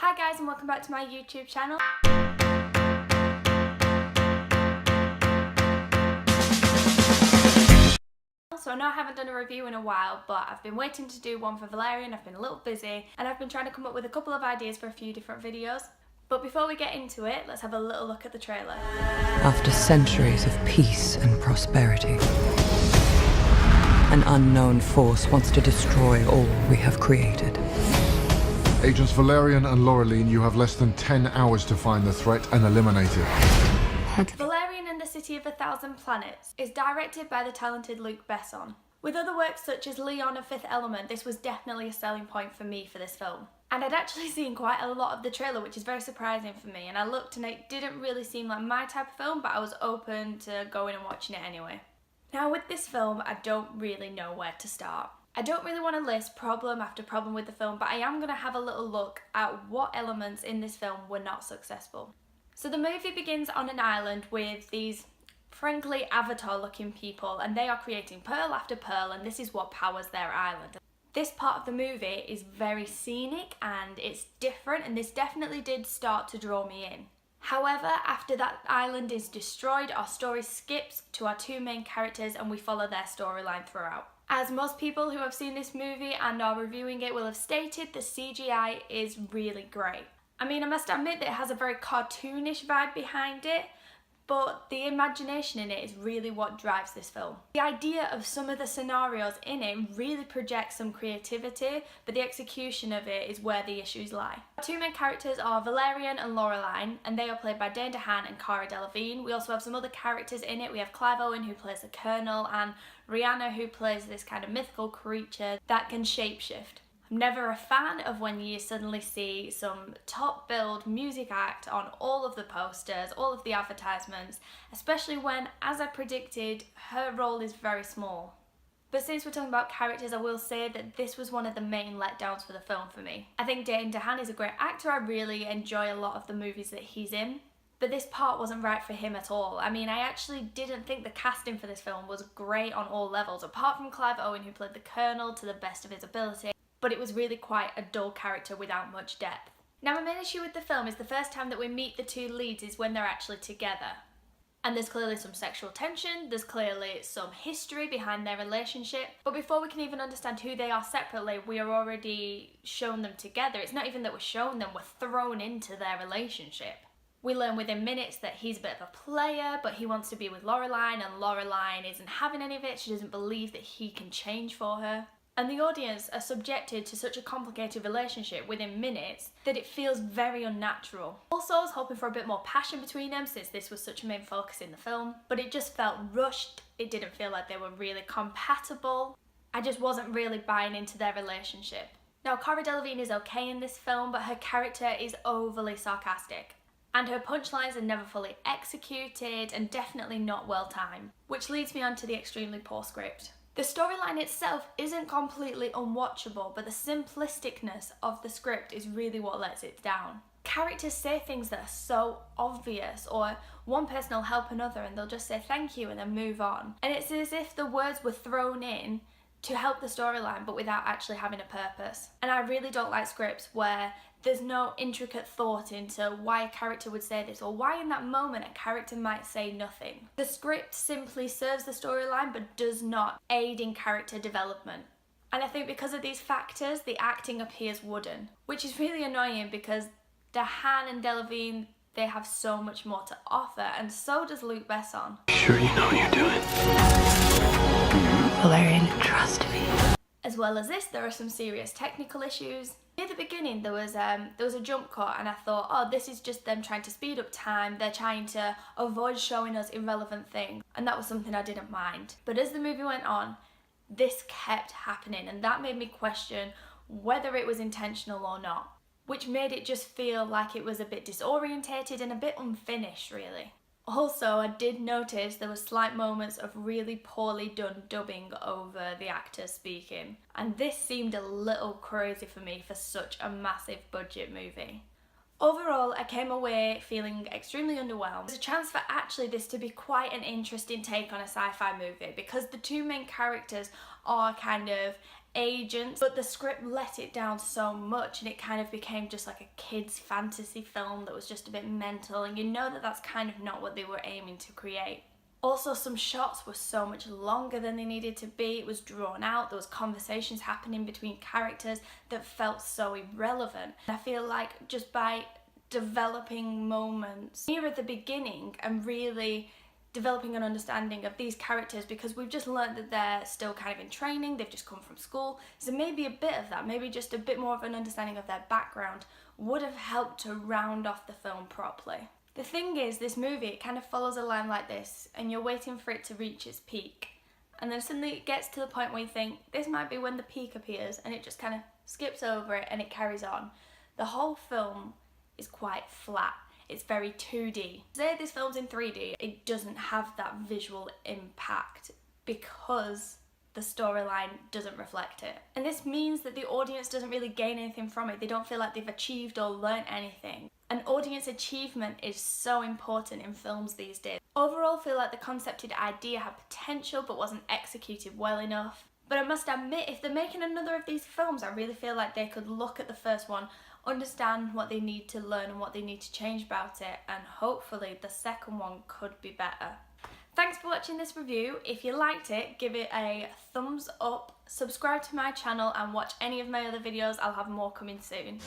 Hi guys and welcome back to my YouTube channel. So I know I haven't done a review in a while, but I've been waiting to do one for Valerian. I've been a little busy and I've been trying to come up with a couple of ideas for a few different videos. But before we get into it, let's have a little look at the trailer. After centuries of peace and prosperity, an unknown force wants to destroy all we have created. Agents Valerian and Laureline, you have less than 10 hours to find the threat and eliminate it. Valerian and the City of a Thousand Planets is directed by the talented Luc Besson. With other works such as Leon and Fifth Element, this was definitely a selling point for me for this film. And I'd actually seen quite a lot of the trailer, which is very surprising for me, and I looked and it didn't really seem like my type of film, but I was open to going and watching it anyway. Now with this film, I don't really know where to start. I don't really want to list problem after problem with the film, but I am going to have a little look at what elements in this film were not successful. So the movie begins on an island with these frankly avatar looking people, and they are creating pearl after pearl, and this is what powers their island. This part of the movie is very scenic and it's different, and this definitely did start to draw me in. However, after that island is destroyed, our story skips to our two main characters and we follow their storyline throughout. As most people who have seen this movie and are reviewing it will have stated, the CGI is really great. I mean, I must admit that it has a very cartoonish vibe behind it, but the imagination in it is really what drives this film. The idea of some of the scenarios in it really projects some creativity, but the execution of it is where the issues lie. Our two main characters are Valerian and Laureline, and they are played by Dane DeHaan and Cara Delevingne. We also have some other characters in it. We have Clive Owen, who plays the Colonel, and Rihanna, who plays this kind of mythical creature that can shapeshift. I'm never a fan of when you suddenly see some top-billed music act on all of the posters, all of the advertisements, especially when, as I predicted, her role is very small. But since we're talking about characters, I will say that this was one of the main letdowns for the film for me. I think Dane DeHaan is a great actor. I really enjoy a lot of the movies that he's in. But this part wasn't right for him at all. I mean, I actually didn't think the casting for this film was great on all levels, apart from Clive Owen, who played the Colonel to the best of his ability. But it was really quite a dull character without much depth. Now my main issue with the film is the first time that we meet the two leads is when they're actually together. And there's clearly some sexual tension, there's clearly some history behind their relationship, but before we can even understand who they are separately, we are already shown them together. It's not even that we're shown them, we're thrown into their relationship. We learn within minutes that he's a bit of a player, but he wants to be with Laureline, and Laureline isn't having any of it. She doesn't believe that he can change for her. And the audience are subjected to such a complicated relationship within minutes that it feels very unnatural. Also, I was hoping for a bit more passion between them since this was such a main focus in the film, but it just felt rushed. It didn't feel like they were really compatible. I just wasn't really buying into their relationship. Now, Cara Delevingne is okay in this film, but her character is overly sarcastic. And her punchlines are never fully executed and definitely not well timed, which leads me on to the extremely poor script. The storyline itself isn't completely unwatchable, but the simplisticness of the script is really what lets it down. Characters say things that are so obvious, or one person will help another and they'll just say thank you and then move on. And it's as if the words were thrown in to help the storyline but without actually having a purpose. And I really don't like scripts where there's no intricate thought into why a character would say this or why in that moment a character might say nothing. The script simply serves the storyline but does not aid in character development. And I think because of these factors, the acting appears wooden, which is really annoying because DeHaan and Delevingne, they have so much more to offer, and so does Luc Besson. Sure you know what you're doing? Valerian, trust me. As well as this, there are some serious technical issues. Near the beginning, there was a jump cut, and I thought, oh, this is just them trying to speed up time. They're trying to avoid showing us irrelevant things, and that was something I didn't mind. But as the movie went on, this kept happening, and that made me question whether it was intentional or not, which made it just feel like it was a bit disorientated and a bit unfinished, really. Also, I did notice there were slight moments of really poorly done dubbing over the actors speaking, and this seemed a little crazy for me for such a massive budget movie. Overall, I came away feeling extremely underwhelmed. There's a chance for actually this to be quite an interesting take on a sci-fi movie because the two main characters are kind of agents, but the script let it down so much and it kind of became just like a kid's fantasy film that was just a bit mental, and you know that that's kind of not what they were aiming to create. Also, some shots were so much longer than they needed to be. It was drawn out. There was conversations happening between characters that felt so irrelevant. I feel like just by developing moments near at the beginning and really developing an understanding of these characters, because we've just learned that they're still kind of in training, they've just come from school, so maybe a bit of that, maybe just a bit more of an understanding of their background would have helped to round off the film properly. The thing is, this movie, it kind of follows a line like this and you're waiting for it to reach its peak, and then suddenly it gets to the point where you think this might be when the peak appears, and it just kind of skips over it and it carries on. The whole film is quite flat. It's very 2D. Say this film's in 3D, it doesn't have that visual impact because the storyline doesn't reflect it. And this means that the audience doesn't really gain anything from it. They don't feel like they've achieved or learnt anything. And audience achievement is so important in films these days. Overall, I feel like the concepted idea had potential but wasn't executed well enough. But I must admit, if they're making another of these films, I really feel like they could look at the first one, understand what they need to learn and what they need to change about it, and hopefully the second one could be better. Thanks for watching this review. If you liked it, give it a thumbs up, subscribe to my channel and watch any of my other videos. I'll have more coming soon.